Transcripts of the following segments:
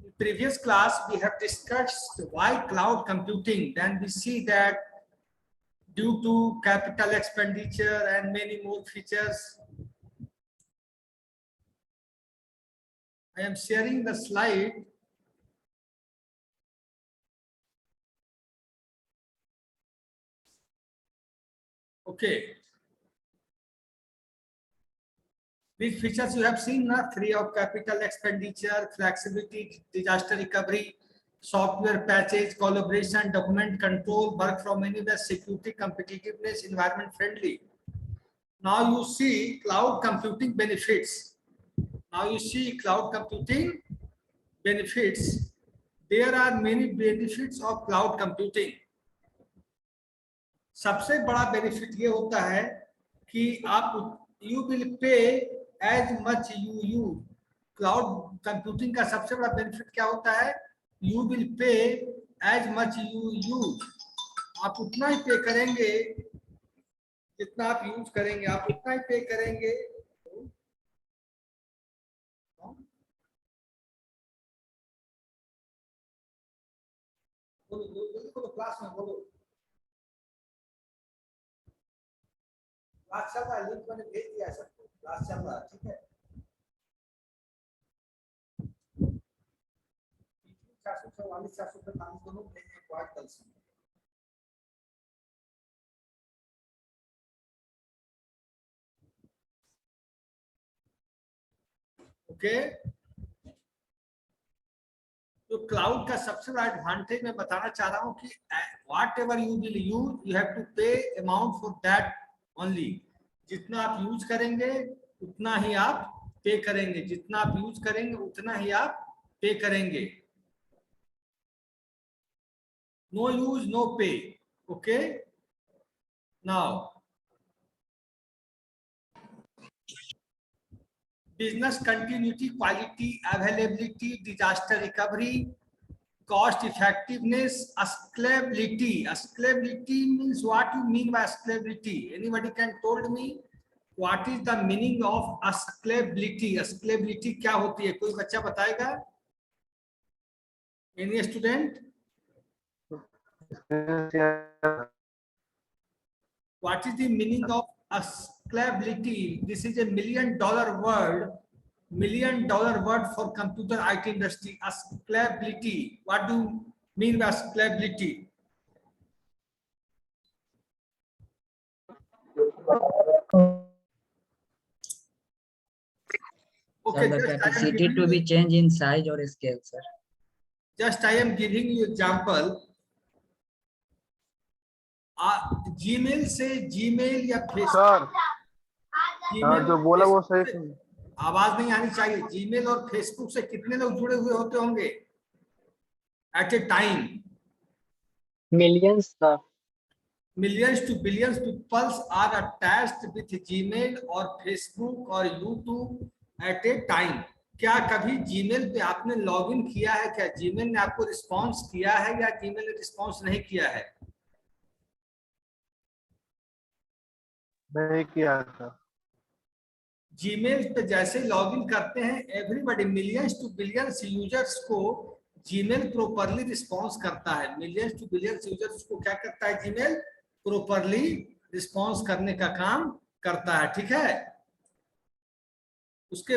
In previous class, we have discussed why cloud computing. Then we see that due to capital expenditure and many more features. I am sharing the slide. Okay. These features you have seen now: free of capital expenditure, flexibility, disaster recovery, software patches, collaboration, document control, work from anywhere, security, competitiveness, environment friendly. Now you see cloud computing benefits. Now you see cloud computing benefits. There are many benefits of cloud computing. सबसे बड़ा benefit ये होता है कि आप you will pay as much you use. Cloud computing का सबसे बड़ा बेनिफिट क्या होता है? You will pay as much you use. आप उतना ही पे करेंगे जितना आप यूज करेंगे, आप उतना ही पे करेंगे. बोलो क्लास में बोलो. क्लास चल रहा है, लिंक मैंने भेज दिया है सबको. क्लास चल रहा है, ठीक है. 444 445 दोनों भेजने को आज कल से. ओके. तो क्लाउड का सबसे बड़ा एडवांटेज मैं बताना चाह रहा हूं कि whatever you will use, you have to pay amount for that only. जितना आप यूज करेंगे उतना ही आप पे करेंगे. जितना आप यूज करेंगे उतना ही आप पे करेंगे. नो यूज नो पे. Okay. Now business continuity, quality, availability, disaster recovery, cost effectiveness, scalability. Scalability means, what you mean by scalability? Anybody can told me what is the meaning of scalability? Scalability क्या होती है? कोई बच्चा बताएगा? Any student? What is the meaning of scalability? This is a $1 million word. $1 million word for computer IT industry. Scalability. What do you mean by scalability? Okay, the capacity to be changed in size or scale, sir. Just I am giving you example. Gmail से Gmail या Facebook. Gmail जो बोला वो सही. आवाज नहीं आनी चाहिए. जीमेल और फेसबुक से कितने लोग जुड़े हुए होते होंगे at a time? Millions. Millions to billions people are attached with Gmail or Facebook or YouTube at a time. क्या कभी जीमेल पे आपने लॉगिन किया है? क्या जीमेल ने आपको रिस्पॉन्स किया है या जीमेल ने रिस्पॉन्स नहीं किया है? नहीं किया था. जीमेल पे जैसे लॉगिन करते हैं, everybody, millions to billions users को जीमेल प्रॉपरली रिस्पॉन्स करता है. मिलियंस टू बिलियंस यूजर्स को क्या करता है? जीमेल प्रॉपरली रिस्पॉन्स करने का काम करता है. ठीक है. उसके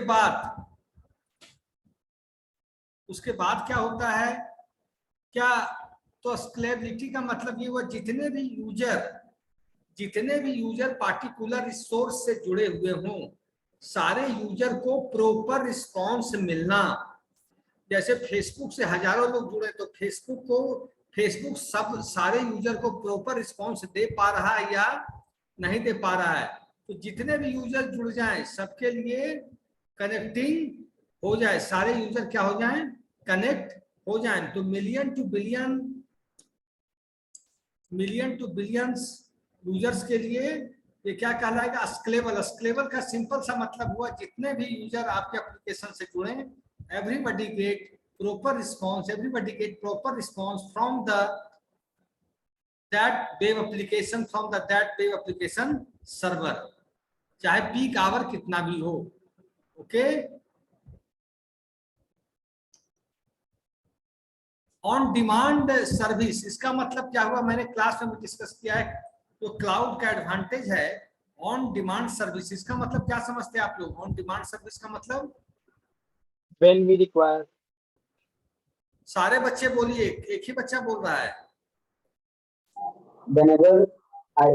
बाद क्या होता है? क्या तो स्केलेबिलिटी का मतलब ये हुआ जितने भी यूजर पार्टिकुलर रिसोर्स से जुड़े हुए हों, सारे यूजर को प्रॉपर रिस्पॉन्स मिलना. जैसे फेसबुक से हजारों लोग जुड़े तो फेसबुक सब सारे यूजर को प्रॉपर रिस्पॉन्स दे पा रहा है या नहीं दे पा रहा है? तो जितने भी यूजर जुड़ जाएं सबके लिए कनेक्टिंग हो जाए, सारे यूजर क्या हो जाएं? कनेक्ट हो जाएं. तो मिलियन टू बिलियंस यूजर्स के लिए ये क्या कहलाएगा? स्केलेबल. स्केलेबल का सिंपल सा मतलब हुआ जितने भी यूजर आपके एप्लीकेशन से जुड़े, everybody get proper response from that web application server, चाहे पीक आवर कितना भी हो. ओके. ऑन डिमांड सर्विस, इसका मतलब क्या हुआ, मैंने क्लास में डिस्कस किया है। तो क्लाउड का एडवांटेज है ऑन डिमांड सर्विस का मतलब क्या समझते हैं आप लोग? ऑन डिमांड सर्विस का मतलब when we require. सारे बच्चे बोलिए, एक ही बच्चा बोल रहा है। Whenever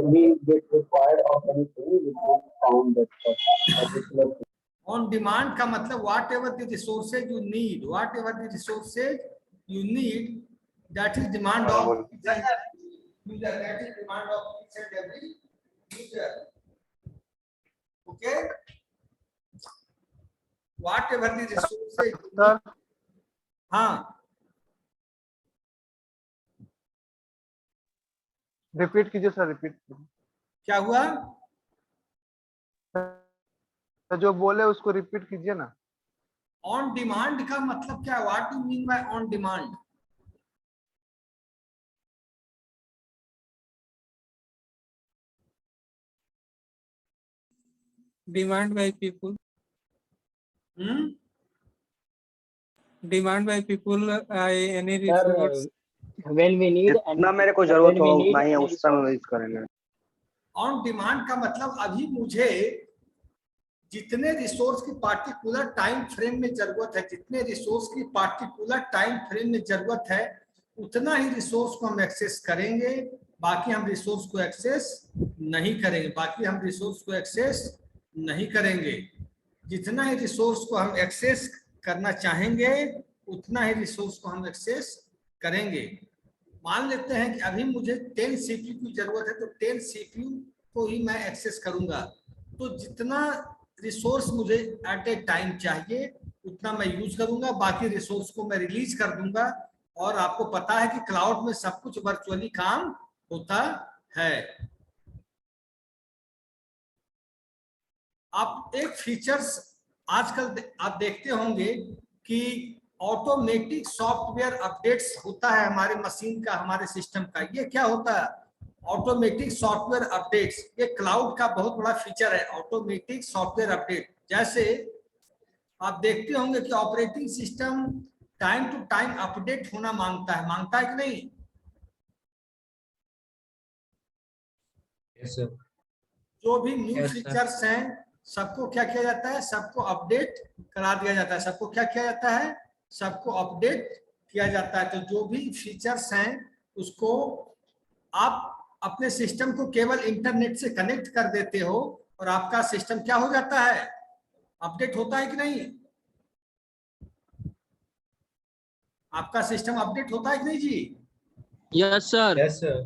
we get required of anything, we can found that particular thing. On demand का मतलब what ever the resources you need, what ever the resources you need, that is demand of user, that is demand of each and every user. Okay, what ever the resources. Sir हाँ, repeat कीजिए sir, repeat कीजिए। क्या हुआ? Sir जो बोले उसको repeat कीजिए ना। ऑन डिमांड का मतलब क्या, what you mean by on demand? Demand by people. Demand by people, any resource. Sir, when we need जितना मेरे को जरूरत हो उतना ही उस समय यूज करेंगे। ऑन डिमांड का मतलब अभी मुझे जितने रिसोर्स की पार्टिकुलर टाइम फ्रेम में जरूरत है, जितने रिसोर्स की पार्टिकुलर टाइम फ्रेम में जरूरत है, उतना ही रिसोर्स को हम एक्सेस करेंगे, बाकी हम रिसोर्स को एक्सेस नहीं करेंगे, बाकी हम रिसोर्स को एक्सेस नहीं करेंगे। जितना ही रिसोर्स को हम एक्सेस करना चाहेंगे उतना ही रिसोर्स को हम एक्सेस करेंगे। मान लेते हैं कि अभी मुझे 10 सीपीयू की जरूरत है, तो 10 सीपीयू को ही मैं एक्सेस करूंगा। तो जितना रिसोर्स मुझे एट ए टाइम चाहिए उतना मैं यूज करूंगा, बाकी रिसोर्स को मैं रिलीज कर दूंगा। और आपको पता है कि क्लाउड में सब कुछ वर्चुअली काम होता है। आप एक फीचर्स आजकल आप देखते होंगे कि ऑटोमेटिक सॉफ्टवेयर अपडेट्स होता है हमारे मशीन का, हमारे सिस्टम का। ये क्या होता है? ऑटोमेटिक सॉफ्टवेयर अपडेट्स, ये क्लाउड का बहुत बड़ा फीचर है, ऑटोमेटिक सॉफ्टवेयर अपडेट। जैसे आप देखते होंगे कि operating system time to time update होना मांगता है कि नहीं? Yes, sir. जो भी न्यू Yes, sir. फीचर्स हैं सबको क्या किया जाता है? सबको अपडेट करा दिया जाता है। सबको क्या किया जाता है? सबको अपडेट किया जाता है। तो जो भी फीचर्स हैं उसको आप अपने सिस्टम को केवल इंटरनेट से कनेक्ट कर देते हो और आपका सिस्टम क्या हो जाता है? अपडेट होता है कि नहीं? आपका सिस्टम अपडेट होता है कि नहीं जी? Yes, sir. Yes, sir.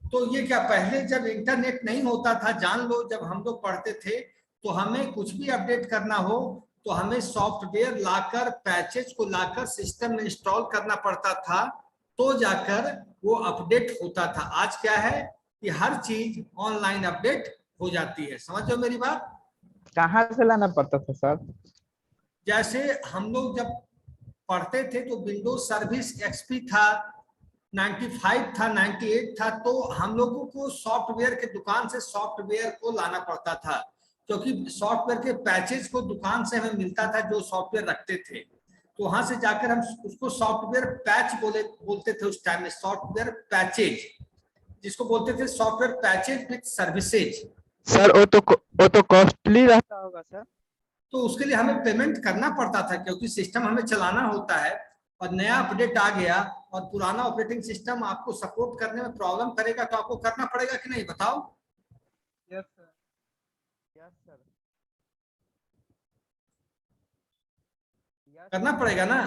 तो ये क्या, पहले जब इंटरनेट नहीं होता था, जान लो जब हम लोग पढ़ते थे तो हमें कुछ भी अपडेट करना हो तो हमें सॉफ्टवेयर लाकर, पैचेज को लाकर सिस्टम में इंस्टॉल करना पड़ता था, तो जाकर वो अपडेट होता था। आज क्या है कि हर चीज ऑनलाइन अपडेट हो जाती है। समझ लो मेरी बात? कहाँ से लाना पड़ता था सर? जैसे हम लोग जब पढ़ते थे तो विंडोज सर्विस एक्सपी था, 95 था, 98 था, तो हम लोगों को सॉफ्टवेयर के दुकान से सॉफ्टवेयर को लाना पड़ता था, क्योंकि सॉफ्टवेयर के पैचेज को दुकान से हमें मिलता था जो सॉफ्टवेयर रखते थे। तो वहां से जाकर हम उसको सॉफ्टवेयर पैच बोलते थे उस टाइम में, सॉफ्टवेयर पैचेज, जिसको बोलते थे software patches with services. Sir वो तो कॉस्टली रहता होगा सर। तो उसके लिए हमें पेमेंट करना पड़ता था, क्योंकि सिस्टम हमें चलाना होता है और नया अपडेट आ गया और पुराना ऑपरेटिंग सिस्टम आपको सपोर्ट करने में प्रॉब्लम करेगा, तो आपको करना पड़ेगा कि नहीं, बताओ? यस सर, यस सर, करना पड़ेगा ना?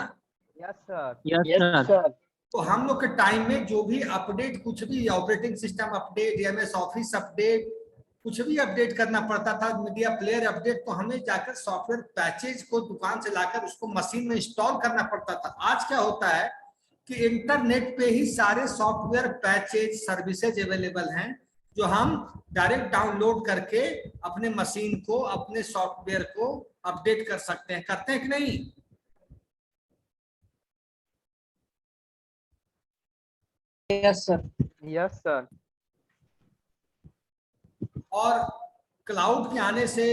Yes sir, yes sir. तो हम लोग के टाइम में जो भी अपडेट, कुछ भी operating system update, MS office update, कुछ भी अपडेट करना पड़ता था, मीडिया प्लेयर अपडेट, तो हमें जाकर सॉफ्टवेयर पैचेज को दुकान से लाकर उसको मशीन में इंस्टॉल करना पड़ता था। आज क्या होता है कि इंटरनेट पे ही सारे सॉफ्टवेयर पैचेज सर्विसेज अवेलेबल हैं, जो हम डायरेक्ट डाउनलोड करके अपने मशीन को, अपने सॉफ्टवेयर को अपडेट कर सकते हैं। करते हैं कि नहीं? Yes sir, yes sir. और क्लाउड के आने से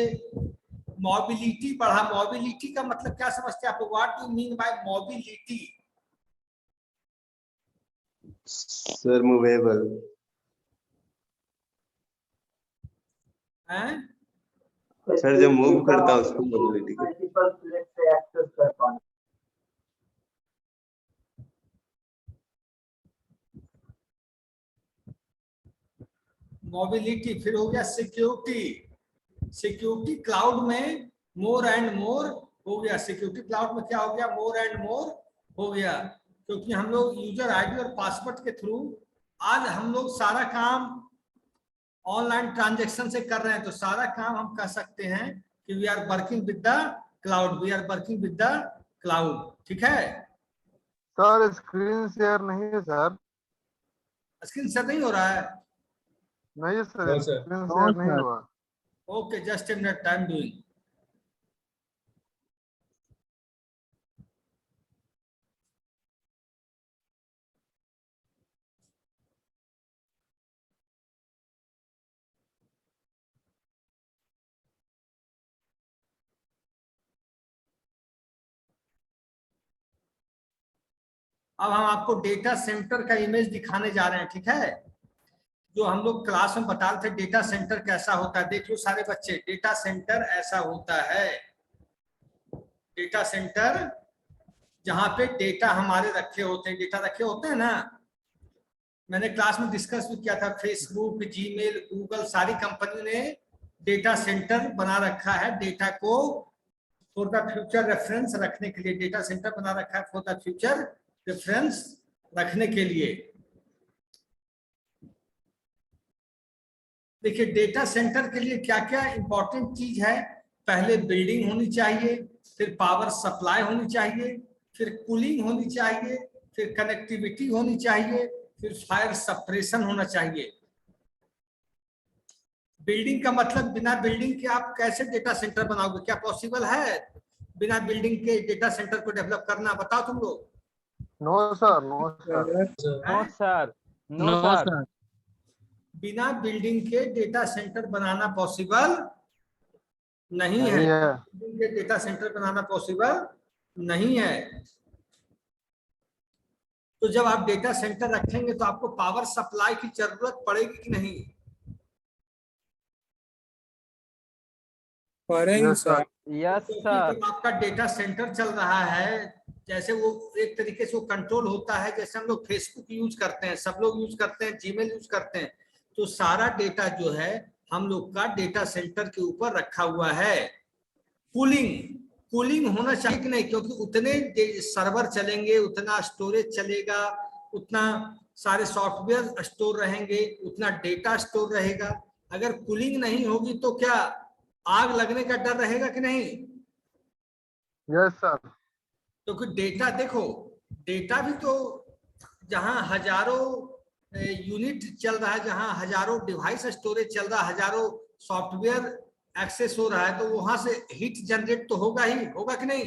मोबिलिटी बढ़ा। मोबिलिटी का मतलब क्या समझते हैं आप लोग? What do mean by mobility? Sir, movable. हैं? सर जब मूव करता है उसको मोबिलिटी कहते हैं। मल्टीपल प्लेट से एक्सेस कर पाना। मोबिलिटी, फिर हो गया सिक्योरिटी। सिक्योरिटी क्लाउड में मोर एंड मोर हो गया। सिक्योरिटी क्लाउड में क्या हो गया? मोर एंड मोर हो गया, क्योंकि हम लोग यूजर आईडी और पासवर्ड के थ्रू आज हम लोग सारा काम ऑनलाइन ट्रांजैक्शन से कर रहे हैं, तो सारा काम हम कह सकते हैं कि we are working with the cloud, we are working with the cloud. ठीक है, सर स्क्रीन शेयर नहीं है सर। स्क्रीन शेयर नहीं हो रहा है? नहीं sir, No, sir. Screen share नहीं हुआ। Okay, just a minute, time doing. अब हम आपको डेटा सेंटर का इमेज दिखाने जा रहे हैं। ठीक है, जो हम लोग क्लास में बता रहे थे डेटा सेंटर कैसा होता है, देख लो सारे बच्चे, डेटा सेंटर ऐसा होता है। डेटा सेंटर जहां पे डेटा हमारे रखे होते हैं, डेटा रखे होते हैं ना, मैंने क्लास में डिस्कस भी किया था। फेसबुक, जीमेल, गूगल, सारी कंपनी ने डेटा सेंटर बना रखा है। डेटा को फॉर द फ्यूचर रेफरेंस रखने के लिए डेटा सेंटर बना रखा है, फॉर द फ्यूचर रेफरेंस रखने के लिए। देखिए डेटा सेंटर के लिए क्या क्या इंपॉर्टेंट चीज है। पहले बिल्डिंग होनी चाहिए, फिर पावर सप्लाई होनी चाहिए, फिर कूलिंग होनी चाहिए, फिर कनेक्टिविटी होनी चाहिए, फिर फायर सप्रेशन होना चाहिए। बिल्डिंग का मतलब बिना बिल्डिंग के आप कैसे डेटा सेंटर बनाओगे? क्या पॉसिबल है बिना बिल्डिंग के डेटा सेंटर को डेवलप करना? बताओ तुम लोग। No sir, no sir. No sir, No, sir. बिना बिल्डिंग के डेटा सेंटर बनाना पॉसिबल नहीं है। नहीं है। बिल्डिंग के डेटा सेंटर बनाना पॉसिबल नहीं है। तो जब आप डेटा सेंटर रखेंगे तो आपको पावर सप्लाई की जरूरत पड़ेगी कि नहीं? करेंगे यस सर। सर। यस क्योंकि सर, जब आपका डेटा सेंटर चल रहा है, जैसे वो एक तरीके से वो कंट्रोल होता है, जैसे हम लोग फेसबुक यूज करते हैं, सब लोग यूज करते हैं, जीमेल यूज करते हैं, तो सारा डेटा जो है हम लोग का डेटा सेंटर के ऊपर रखा हुआ है। कूलिंग होना चाहिए कि नहीं? क्योंकि उतने सर्वर चलेंगे, उतना स्टोरेज चलेगा, उतना सारे सॉफ्टवेयर स्टोर रहेंगे, उतना डेटा स्टोर रहेगा। अगर कूलिंग नहीं होगी तो क्या आग लगने का डर रहेगा कि नहीं? Yes sir. क्योंकि डेटा देखो, डेटा भी तो जहां हजारों यूनिट चल रहा है, जहां हजारों डिवाइस स्टोरेज चल रहा है, हजारों सॉफ्टवेयर एक्सेस हो रहा है, तो वहां से हीट जनरेट तो होगा ही, होगा कि नहीं?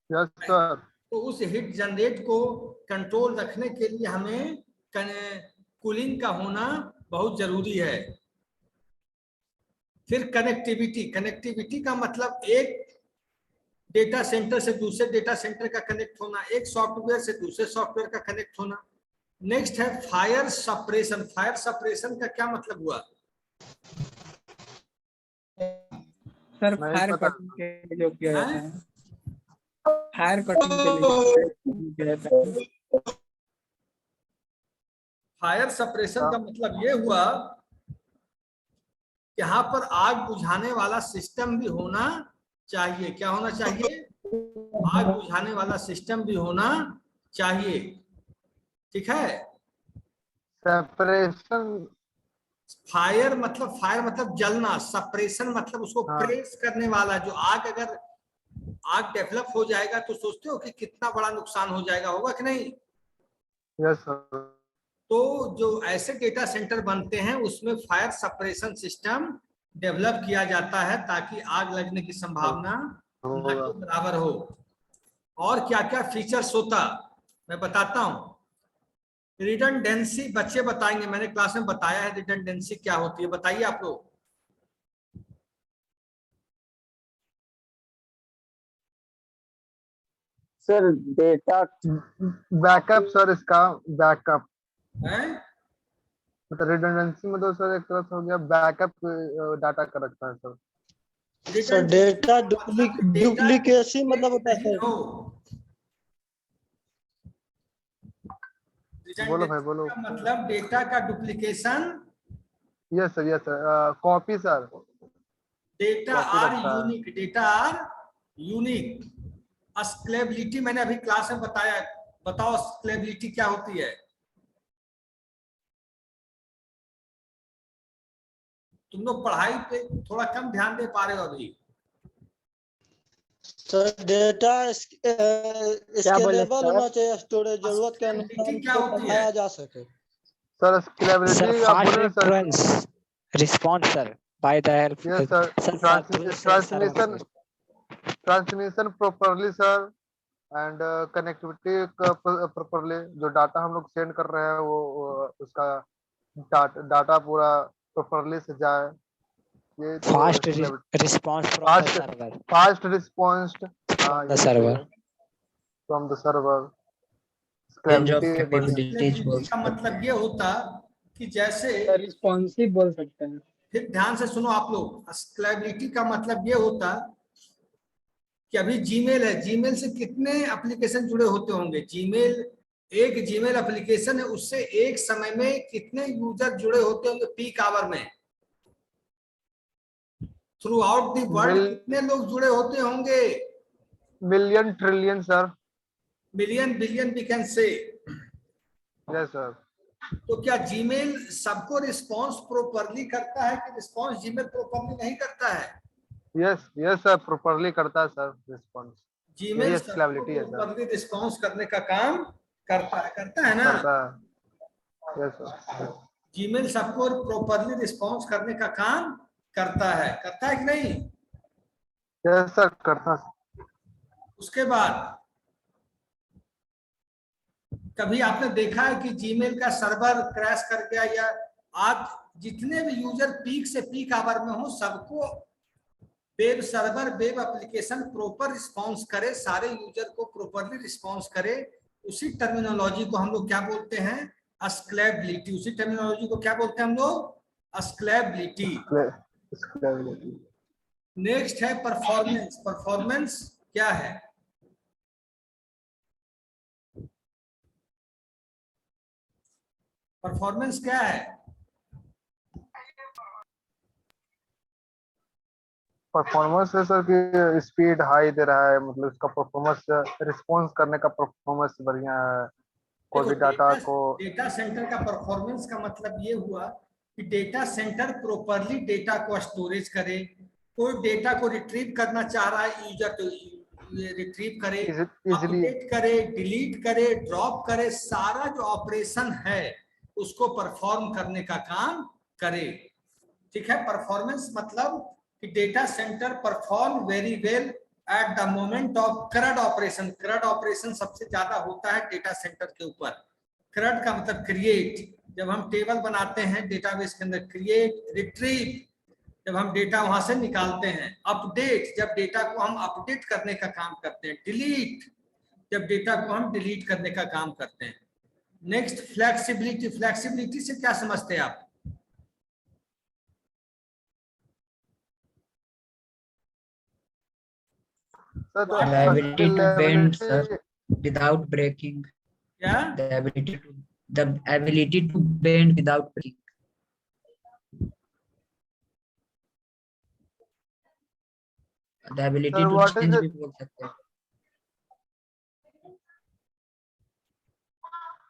Yes sir. तो उस हीट जनरेट को कंट्रोल रखने के लिए हमें कूलिंग का होना बहुत जरूरी है। फिर कनेक्टिविटी का मतलब एक डेटा सेंटर से दूसरे डेटा सेंटर का कनेक्ट होना, एक सॉफ्टवेयर से दूसरे सॉफ्टवेयर का कनेक्ट होना। नेक्स्ट है फायर सप्रेशन। फायर सप्रेशन का क्या मतलब हुआ? सर नहीं फायर पता। कटिंग के लिए जो किया जाता है, फायर कटिंग के लिए किया जाता है। फायर सप्रेशन का मतलब ये हुआ कि यहाँ पर आग बुझाने वाला सिस्टम भी होना चाहिए। क्या होना चाहिए? आग बुझाने वाला सिस्टम भी होना चाहिए। ठीक है, सेपरेशन। फायर मतलब जलना, सप्रेशन मतलब उसको हाँ। प्रेस करने वाला। जो आग, अगर आग डेवलप हो जाएगा तो सोचते हो कि कितना बड़ा नुकसान हो जाएगा, होगा कि नहीं? Yes sir. तो जो ऐसे डेटा सेंटर बनते हैं उसमें फायर सप्रेशन सिस्टम डेवलप किया जाता है ताकि आग लगने की संभावना ना के बराबर हो। और क्या क्या फीचर्स होता मैं बताता हूं। रिडंडेंसी बच्चे बताएंगे, मैंने क्लास में बताया है रिडंडेंसी क्या होती है, बताइए आप लोग। Sir, data बैकअप सर, इसका बैकअप है। मतलब रिडंडेंसी में तो सर एक तरह से हो गया, बैकअप डाटा का रखता है सर। सर डेटा मतलब डुप्लीकेसी मतलब होता है नहीं सर। हो। बोलो भाई बोलो। का मतलब डेटा का duplication. Yes sir copy sir. Data Copy are रखता है। Unique, data are unique. Scalability मैंने अभी क्लास में बताया, बताओ स्केलेबिलिटी क्या होती है। तुम लोग पढ़ाई पे थोड़ा कम ध्यान दे पा रहे हो अभी। सर डेटा स्केलेबल होना चाहिए, स्टोरेज जरूरत के अनुसार Scalability क्या उसको होती है? बढ़ाया जा सके। सर स्केलेबिलिटी आप बोले ना sir. response sir by the help yes sir, through transmission properly sir, and connectivity properly. जो डाटा हम लोग सेंड कर रहे हैं वो उसका डाटा पूरा प्रॉपरली से जाए, ये तो fast response from the server fast response from the server from the server. Range of scalability capabilities बोल का सकते हैं। मतलब ये होता कि जैसे, रिस्पॉन्सिव बोल सकते हैं। फिर ध्यान से सुनो आप लोग, स्केलेबिलिटी का मतलब ये होता कि अभी जीमेल है, जीमेल से कितने एप्लीकेशन जुड़े होते होंगे। जीमेल एक जीमेल एप्लीकेशन है, उससे एक समय में कितने यूजर जुड़े होते होंगे पीक आवर में। थ्रू आउट दी वर्ल्ड कितने लोग जुड़े होते होंगे। Million trillion sir. Million billion we can say. Yes sir. तो क्या जीमेल सबको रिस्पांस प्रॉपरली करता है कि रिस्पांस जीमेल प्रॉपरली नहीं करता है? यस सर, प्रॉपरली करता है सर रिस्पॉन्स। जीमेल यही सबको स्केलेबिलिटी है सर। प्रॉपरली रिस्पांस करने का काम करता है ना। करता है। Yes sir. जीमेल सबको प्रॉपरली रिस्पांस करने का काम करता है कि नहीं? यस सर, करता है। उसके बाद कभी आपने देखा है कि जीमेल का सर्वर क्रैश कर गया, या आज जितने भी यूजर पीक से पीक आवर में हो सबको web server, web application proper response करे, सारे यूजर को प्रॉपरली रिस्पांस करे। उसी टर्मिनोलॉजी को हम लोग क्या बोलते हैं? स्केलेबिलिटी। उसी टर्मिनोलॉजी को क्या बोलते हैं हम लोग? स्केलेबिलिटी। नेक्स्ट है परफॉर्मेंस। परफॉर्मेंस क्या है? परफॉर्मेंस क्या है? परफॉर्मेंस है सर कि स्पीड हाई दे रहा है, मतलब इसका परफॉर्मेंस, रिस्पॉन्स करने का परफॉर्मेंस बढ़िया है। कोई भी डाटा को, डेटा सेंटर का परफॉर्मेंस का मतलब ये हुआ कि डेटा सेंटर प्रॉपरली डेटा को स्टोरेज करे। कोई डेटा को रिट्रीव करना चाह रहा है यूजर, तो रिट्रीव करे, अपडेट करे, डिलीट करे, ड्रॉप करे, सारा जो ऑपरेशन है उसको परफॉर्म करने का काम करे। ठीक है। परफॉर्मेंस मतलब कि data centre perform very well at the moment of CRUD operation. CRUD operation सबसे ज्यादा होता है डेटा सेंटर के ऊपर। CRUD का मतलब क्रिएट, जब हम टेबल बनाते हैं डेटाबेस के अंदर, क्रिएट, रिट्रीव जब हम डेटा वहां से निकालते हैं, अपडेट जब डेटा को हम अपडेट करने का काम करते हैं, डिलीट जब डेटा को हम डिलीट करने का काम करते हैं। Next flexibility. फ्लेक्सिबिलिटी से क्या समझते हैं आप? The ability to bend, sir, without breaking. क्या? The ability to bend without breaking. The ability Sir, to what is change it? भी बोल सकते हैं।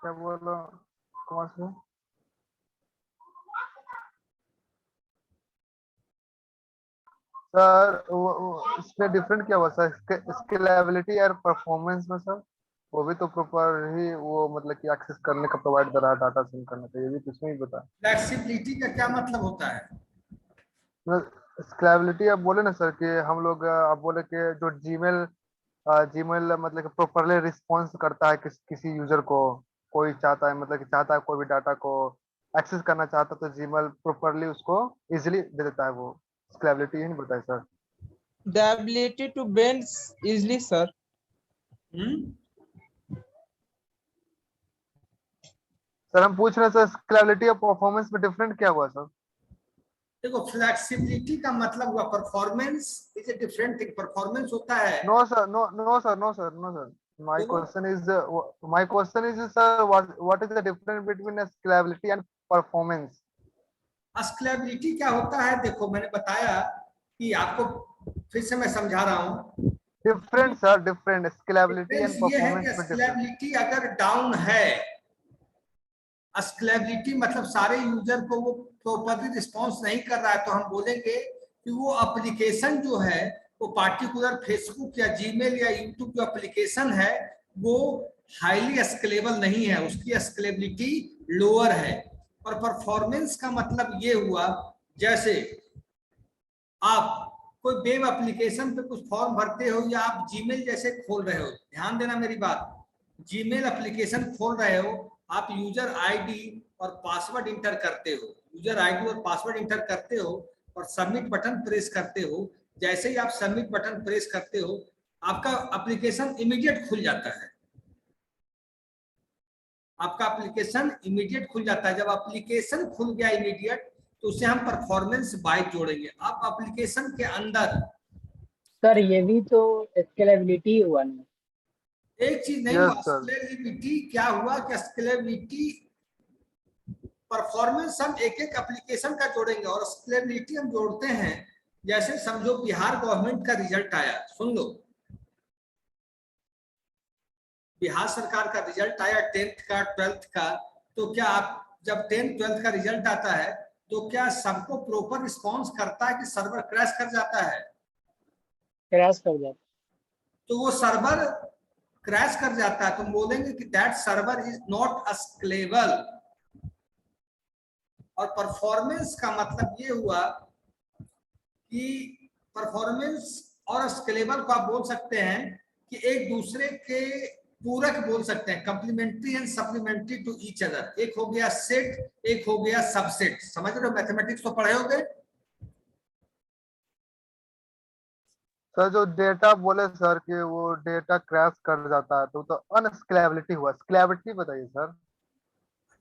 क्या बोलो कौन से? सर इसमें डिफरेंट क्या हुआ सर? स्केलेबिलिटी और परफॉर्मेंस में सर, वो भी तो प्रॉपर ही वो मतलब कि एक्सेस करने का प्रोवाइड कर रहा है, डाटा सेंड करने का, ये भी तो इसमें ही बता। फ्लेक्सिबिलिटी का क्या मतलब होता है? स्केलेबिलिटी आप बोले ना सर कि हम लोग, आप बोले कि जो जीमेल मतलब कि प्रॉपरली रिस्पॉन्स करता है किसी यूजर को, कोई चाहता है मतलब कि चाहता है कोई भी डाटा को एक्सेस करना चाहता है तो जीमेल प्रॉपरली उसको इजीली दे देता है। वो स्केलेबिलिटी ही नहीं बताया sir. The ability to bend easily, sir. Sir हम पूछ रहे हैं सर स्केलेबिलिटी और परफॉर्मेंस में डिफरेंट क्या हुआ सर? देखो फ्लेक्सिबिलिटी का मतलब हुआ performance is a different thing. Performance होता है no sir, no sir. My question is sir, what is the difference between a scalability and performance? Scalability क्या होता है, देखो मैंने बताया कि आपको, फिर से मैं समझा रहा हूँ। Different sir, different scalability and difference ये है performance कि में different. स्केलेबिलिटी अगर डाउन है, स्केलेबिलिटी मतलब सारे यूजर को वो प्रॉपरली रिस्पॉन्स नहीं कर रहा है, तो हम बोलेंगे कि वो एप्लीकेशन जो है वो पार्टिकुलर फेसबुक या जीमेल या यूट्यूब जो एप्लीकेशन है वो हाईली स्केलेबल नहीं है, उसकी स्केलेबिलिटी लोअर है। और परफॉर्मेंस का मतलब ये हुआ, जैसे आप कोई वेब एप्लीकेशन पे कुछ फॉर्म भरते हो या आप जीमेल जैसे खोल रहे हो, ध्यान देना मेरी बात, जीमेल एप्लीकेशन खोल रहे हो, आप यूजर आईडी और पासवर्ड इंटर करते हो, यूजर आईडी और पासवर्ड इंटर करते हो और सबमिट बटन प्रेस करते हो। जैसे ही आप सबमिट बटन प्रेस करते हो आपका एप्लीकेशन इमीडिएट खुल जाता है, आपका एप्लीकेशन इमीडिएट खुल जाता है। जब एप्लीकेशन खुल गया इमीडिएट तो उसे हम परफॉर्मेंस बाय जोड़ेंगे। आप एप्लीकेशन के अंदर सर ये भी तो स्केलेबिलिटी हुआ ना। एक चीज नहीं Yes, हुआ, sir. स्केलेबिलिटी क्या हुआ कि स्केलेबिलिटी परफॉर्मेंस हम एक एक एप्लीकेशन का जोड़ेंगे और स्केलेबिलिटी हम जोड़ते हैं। जैसे समझो बिहार गवर्नमेंट का रिजल्ट आया, सुन लो, बिहार सरकार का रिजल्ट आया 10th का 12th का, तो क्या आप जब 10th 12th का रिजल्ट आता है तो क्या सबको प्रॉपर रिस्पॉन्स करता है कि सर्वर क्रैश कर जाता है? क्रैश कर जाता। तो वो सर्वर क्रैश कर जाता है तो बोलेंगे कि that server is not scalable. और परफॉर्मेंस का मतलब ये हुआ कि परफॉर्मेंस और स्केलेबल को आप बोल सकते हैं कि एक दूसरे के पूरक बोल सकते हैं, complementary and supplementary to each other. एक हो गया सेट, एक हो गया सबसेट। समझ रहे हो, मैथमेटिक्स तो पढ़े होगे। सर जो डेटा बोले सर कि वो डेटा क्रैश कर जाता है तो अनस्केलेबिलिटी हुआ। स्केलेबिलिटी बताइए सर।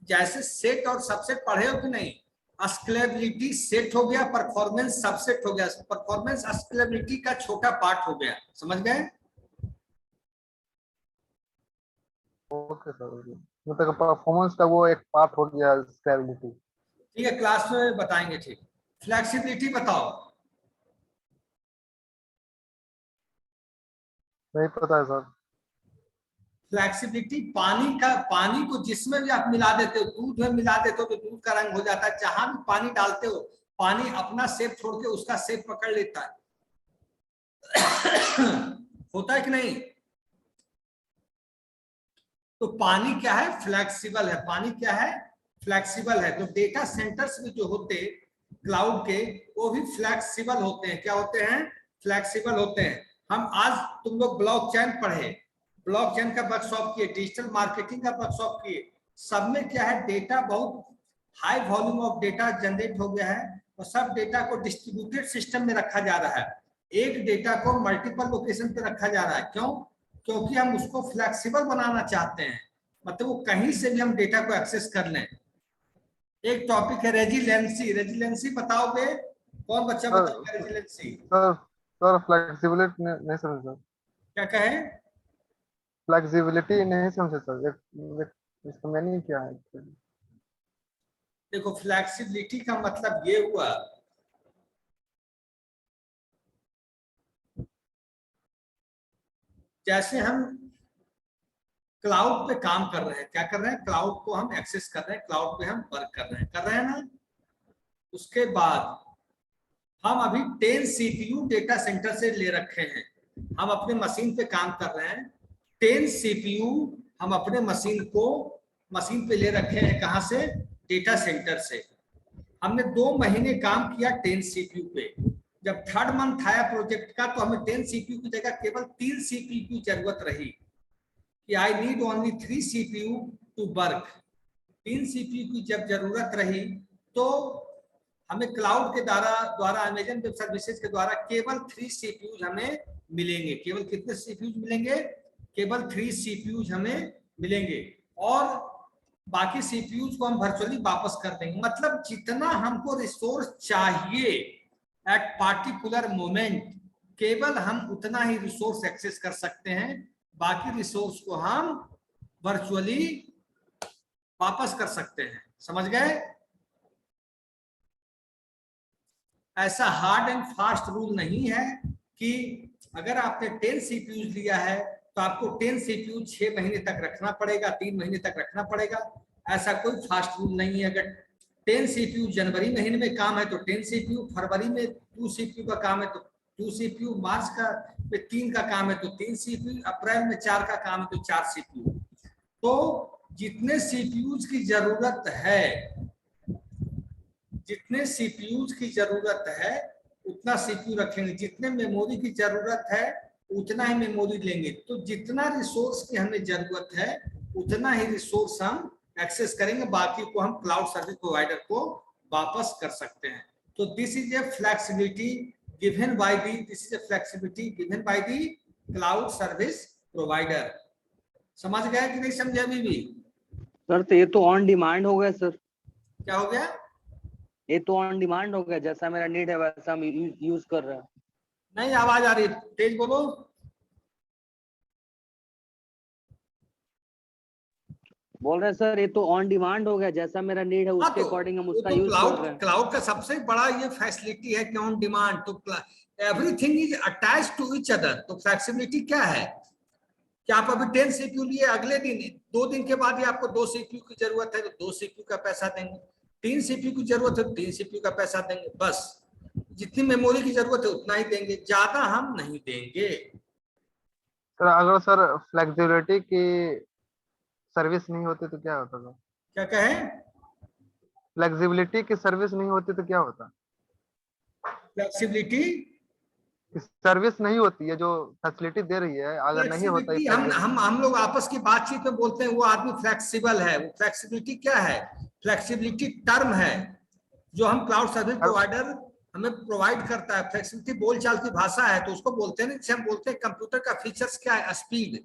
जैसे सेट और सबसेट पढ़े हो कि नहीं, स्केलेबिलिटी सेट हो गया, परफॉर्मेंस सबसेट हो गया, परफॉर्मेंस स्केलेबिलिटी का छोटा पार्ट हो गया। समझ गए? ओके सर, मतलब परफॉर्मेंस का वो एक पार्ट हो गया स्केलेबिलिटी। ठीक है, क्लास में बताएंगे। ठीक, फ्लेक्सिबिलिटी बताओ। नहीं पता है सर। फ्लेक्सिबिलिटी पानी को जिसमें भी आप मिला देते हो, दूध में मिला देते हो तो दूध का रंग हो जाता है। जहां भी पानी डालते हो पानी अपना शेप छोड़ के उसका शेप पकड़ लेता है। होता है कि नहीं? तो पानी क्या है? फ्लेक्सिबल है। पानी क्या है? फ्लेक्सिबल है। तो डेटा सेंटर्स में जो होते क्लाउड के, वो भी फ्लेक्सिबल होते हैं। क्या होते हैं? फ्लेक्सिबल होते हैं। हम आज तुम लोग ब्लॉकचेन पढ़े, ब्लॉकचेन का वर्कशॉप किए, डिजिटल मार्केटिंग का वर्कशॉप किए, सब में क्या है, डेटा बहुत high volume of data generate हो गया है और सब डेटा को डिस्ट्रीब्यूटेड सिस्टम में रखा जा रहा है। एक डेटा को मल्टीपल लोकेशन पे रखा जा रहा है। क्यों? क्योंकि हम उसको फ्लेक्सिबल बनाना चाहते हैं, मतलब वो कहीं से भी हम डेटा को एक्सेस कर लें। एक टॉपिक है रेजिलेंसी। रेजिलेंसी बताओगे? कौन बच्चा बताओगे रेजिलेंसी? सर फ्लेक्सिबिलिटी नहीं समझे सर। क्या कहे? फ्लेक्सिबिलिटी नहीं समझे सर। इसका मीनिंग क्या है? देखो फ्लेक्सिबिलिटी का मतलब ये हुआ, जैसे हम क्लाउड पे काम कर रहे हैं, क्या कर रहे हैं, क्लाउड को हम एक्सेस कर रहे हैं, क्लाउड पे हम वर्क कर रहे हैं ना। उसके बाद हम अभी 10 सीपीयू डेटा सेंटर से ले रखे हैं, हम अपने मशीन पे काम कर रहे हैं। 10 सीपीयू हम अपने मशीन पे ले रखे हैं। कहां से? डेटा सेंटर से। हमने 2 महीने काम किया 10 सीपीयू पे। जब 3rd मंथ आया प्रोजेक्ट का तो हमें 10 सीपीयू की जगह केवल 3 सीपीयू की जरूरत रही कि I need only 3 CPU to work. 3 CPU की जब जरूरत रही तो हमें क्लाउड के द्वारा अमेजन वेब सर्विसेज के द्वारा केवल 3 सीपीयू हमें मिलेंगे। केवल कितने सीपीयू मिलेंगे? केवल 3 सीपीयूज हमें मिलेंगे और बाकी सीपीयूज को हम वर्चुअली वापस कर देंगे। मतलब जितना हमको रिसोर्स चाहिए एट पार्टिकुलर मोमेंट, केवल हम उतना ही रिसोर्स एक्सेस कर सकते हैं, बाकी रिसोर्स को हम वर्चुअली वापस कर सकते हैं। समझ गए? ऐसा हार्ड एंड फास्ट रूल नहीं है कि अगर आपने 10 सीपीयू लिया है तो आपको 10 सीपीयू 6 महीने तक रखना पड़ेगा, 3 महीने तक रखना पड़ेगा। ऐसा कोई फास्ट रूल नहीं है। अगर 10 सीपीयू जनवरी महीने में काम है तो 10 सीपीयू, फरवरी में 2 सीपीयू का काम है तो 2 सीपीयू, मार्च का में 3 का काम है तो 3 सीपीयू, अप्रैल में 4 का काम है तो 4 सीपीयू। तो जितने सीपीयूज की जरूरत है, जितने सीपीयूज की जरूरत है उतना सीपीयू रखेंगे, जितने मेमोरी की जरूरत है उतना ही मेमोरी लेंगे। तो जितना रिसोर्स की हमें जरूरत है उतना ही रिसोर्स हम एक्सेस करेंगे, बाकी को हम क्लाउड सर्विस प्रोवाइडर को वापस कर सकते हैं। तो this is a flexibility given by the, this is a flexibility given by the cloud service provider. समझ गए कि नहीं समझे अभी भी? सर तो ये तो ऑन डिमांड हो गया सर। क्या हो गया? ये तो ऑन डिमांड हो गया, जैसा मेरा नीड है वैसा हम यूज कर रहे हैं। नहीं, आवाज आ रही, तेज बोलो। बोल रहे हैं सर ये तो ऑन डिमांड हो गया, जैसा मेरा नीड है उसके अकॉर्डिंग हम उसका यूज कर रहे हैं। क्लाउड का सबसे बड़ा ये फैसिलिटी है कि ऑन डिमांड, तो everything is attached to each other. तो फ्लेक्सिबिलिटी क्या है कि आप अभी 10 सीपीयू लिए, अगले दिन 2 दिन के बाद ही आपको 2 सीपीयू की जरूरत है तो 2 सीपीयू का पैसा देंगे, 3 सीपीयू की जरूरत है तो 3 सीपीयू का पैसा देंगे। बस जितनी मेमोरी की जरूरत है उतना ही देंगे, ज्यादा हम नहीं देंगे। सर अगर सर फ्लेक्सिबिलिटी की सर्विस नहीं होती तो क्या होता सर? क्या कहें? फ्लेक्सिबिलिटी की सर्विस नहीं होती तो क्या होता? फ्लेक्सिबिलिटी सर्विस नहीं होती है, जो फैसिलिटी दे रही है अगर नहीं होता है, हम लोग आपस की बातचीत में बोलते हैं वो आदमी फ्लेक्सिबल है। वो फ्लेक्सिबिलिटी क्या है? फ्लेक्सिबिलिटी टर्म है जो हम क्लाउड सर्विस प्रोवाइडर हमें प्रोवाइड करता है। फ्लेक्सिबिलिटी बोलचाल की भाषा है, तो उसको बोलते हैं, जैसे हम बोलते हैं कंप्यूटर का फीचर्स क्या है? स्पीड।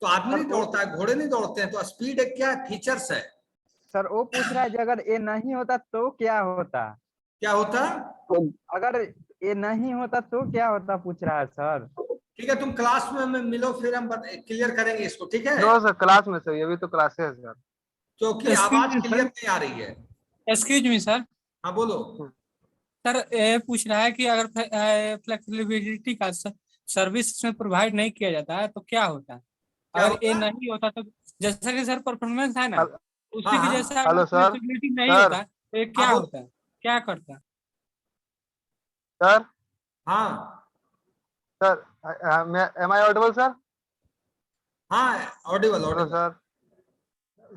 तो आदमी नहीं दौड़ता है, घोड़े नहीं दौड़ते हैं, तो स्पीड एक क्या है? फीचर्स है। सर वो पूछ रहा है कि अगर ये नहीं होता तो क्या होता? क्या होता? अगर ये नहीं होता तो क्या होता पूछ रहा है सर। ठीक है, तुम क्लास में मिलो फिर हम क्लियर करेंगे इसको, ठीक है? नो सर, क्लास में सर, ये भी तो क्लासेस है सर। क्योंकि आवाज क्लियर नहीं आ रही है। Excuse me sir. हाँ बोलो। सर ये पूछ रहा है कि अगर फ्लेक्सिबिलिटी का सर्विस इसमें प्रोवाइड नहीं किया जाता है तो क्या होता है? अगर ये नहीं होता तो जैसा कि सर परफॉर्मेंस है ना, उसी की जैसा फ्लेक्सिबिलिटी नहीं होता तो ये क्या होता है, क्या करता है? सर हाँ sir, am I audible sir? हाँ ऑडिबल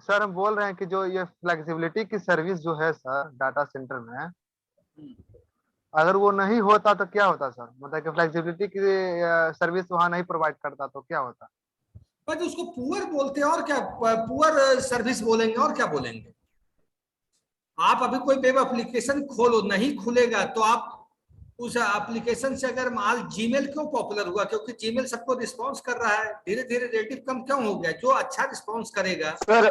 सर हम बोल रहे हैं कि जो ये फ्लेक्सिबिलिटी की सर्विस जो है सर डाटा सेंटर में, अगर वो नहीं होता तो क्या होता सर? मतलब कि फ्लेक्सिबिलिटी की सर्विस वहां नहीं प्रोवाइड करता तो क्या होता? बस उसको पुअर बोलते हैं, और क्या पुअर सर्विस बोलेंगे, और क्या बोलेंगे? आप अभी कोई वेब एप्लीकेशन खोलो, नहीं खुलेगा तो आप उस एप्लीकेशन से अगर माल जीमेल क्यों पॉपुलर हुआ? क्योंकि जीमेल सबको रिस्पांस कर रहा है, धीरे धीरे रेटिव कम क्यों हो गया? जो अच्छा रिस्पांस करेगा। सर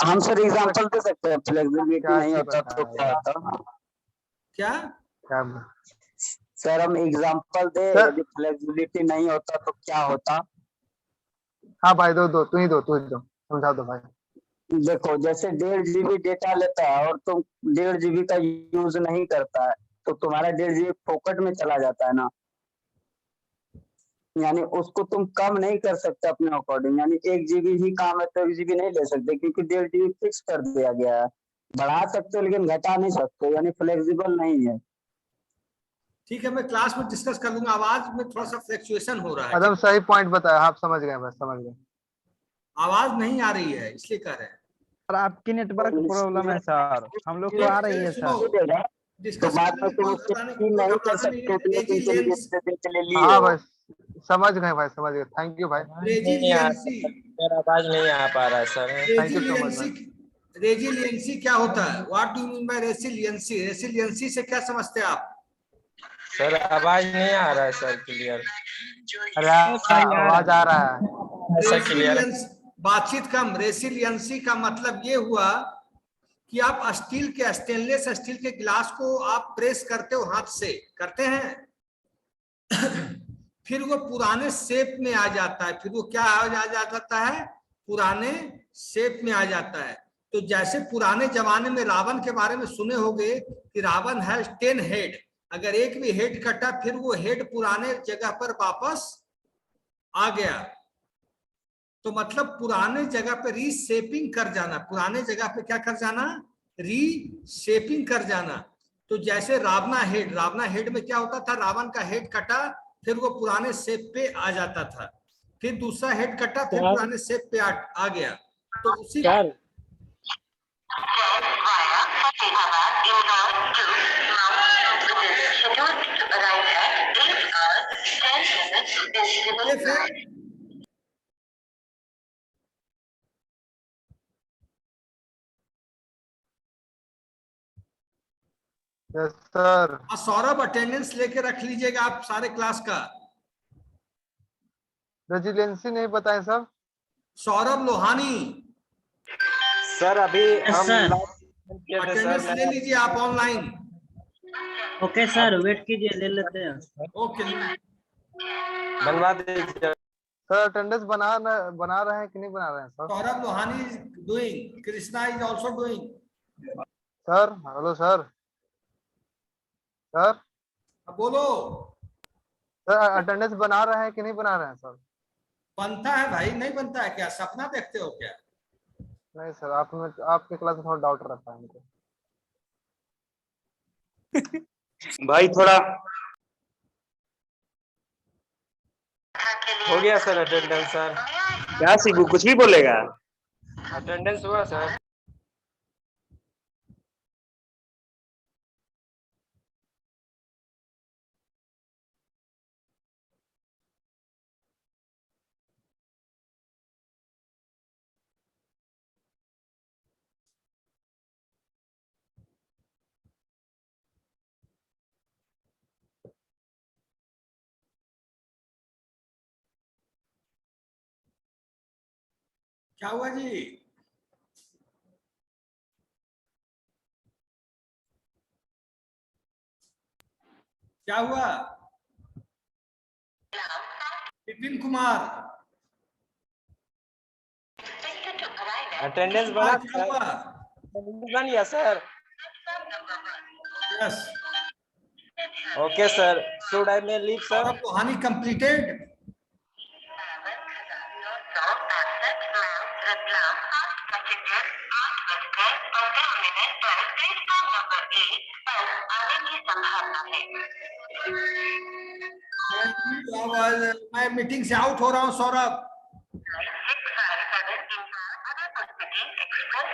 हम सर एग्जांपल दे सकते हैं, फ्लेक्सिबिलिटी नहीं होता तो क्या होता? क्या सर हम एग्जांपल दे, यदि फ्लेक्सिबिलिटी नहीं होता तो क्या होता? हाँ भाई, दो तू ही दो समझा दो भाई। देखो जैसे 1.5 GB डेटा लेता है और तुम 1.5 GB का यूज नहीं करता है तो तुम्हारा 1.5 GB फोकट में चला जाता है ना, यानी उसको तुम कम नहीं कर सकते अपने अकॉर्डिंग। यानी 1 GB ही काम है तो 1 GB नहीं ले सकते, क्योंकि 1.5 GB फिक्स कर दिया गया है। बढ़ा सकते हो लेकिन घटा नहीं सकते, यानी फ्लेक्सिबल नहीं है। ठीक है, मैं क्लास में डिस्कस कर लूंगा। आवाज में थोड़ा सा फ्लक्चुएशन हो रहा है। एकदम सही पॉइंट बताया, आप समझ गए, बस समझ गए। आवाज नहीं आ रही है इसलिए कह रहे हैं। सर आपकी नेटवर्क प्रॉब्लम है सर, हम लोग को आ रही है सर। डिस्कस नहीं कर सकते। हाँ भाई समझ गए भाई, समझ गए। थैंक यू भाई। आवाज नहीं आ पा रहा है sir. Thank you so much. Resiliency क्या होता है? What do you mean by resiliency? Resiliency से क्या समझते हैं आप? सर आवाज नहीं आ रहा है सर क्लियर। अरे आवाज आ रहा है। ऐसा क्लियर है। बातचीत कम। रेसिलियंसी का मतलब ये हुआ कि आप स्टील के, स्टेनलेस स्टील के गिलास को आप प्रेस करते हो, हाथ से करते हैं, फिर वो पुराने शेप में आ जाता है, फिर वो क्या आ जाता है, पुराने शेप में आ जाता है। तो जैसे पुराने जमाने में रावण के बारे में सुने होंगे कि रावण है 10 हेड, अगर एक भी हेड कटा फिर वो हेड पुराने जगह पर वापस आ गया, तो मतलब पुराने जगह पे रीशेपिंग कर जाना, पुराने जगह पे क्या कर जाना, रीशेपिंग कर जाना। तो जैसे रावणा हेड में क्या होता था, रावण का हेड कटा फिर वो पुराने शेप पे आ जाता था, फिर दूसरा हेड कटा फिर पुराने शेप पे आ गया। तो उसी यस सर। सौरभ अटेंडेंस लेके रख लीजिएगा आप सारे क्लास का। रेजिलेंसी नहीं बताएं सर। सौरभ लोहानी सर अभी हम अटेंडेंस ले लीजिए आप ऑनलाइन। ओके सर, वेट कीजिए, ले लेते हैं। ओके बनवा दीजिए। सर अटेंडेंस बना रहे हैं कि नहीं बना रहे हैं sir? Saurabh Lohani is doing, Krishna is also doing. Sir hello sir. Sir बोलो। सर अटेंडेंस बना रहे हैं कि नहीं बना रहे हैं सर? बनता है भाई, नहीं बनता है क्या? सपना देखते हो क्या? नहीं सर, आपके क्लास में थोड़ा डाउट रहता है मुझे। भाई थोड़ा हो गया सर अटेंडेंस। सर क्या सीखू, कुछ भी बोलेगा। अटेंडेंस हुआ सर। क्या हुआ जी? क्या हुआ? विपिन कुमार अटेंडेंस बना क्या हुआ? बन गया sir. Yes. Okay sir, should I may leave sir? Saurabh Lohani completed. मैं मीटिंग से आउट हो रहा हूँ सौरभ।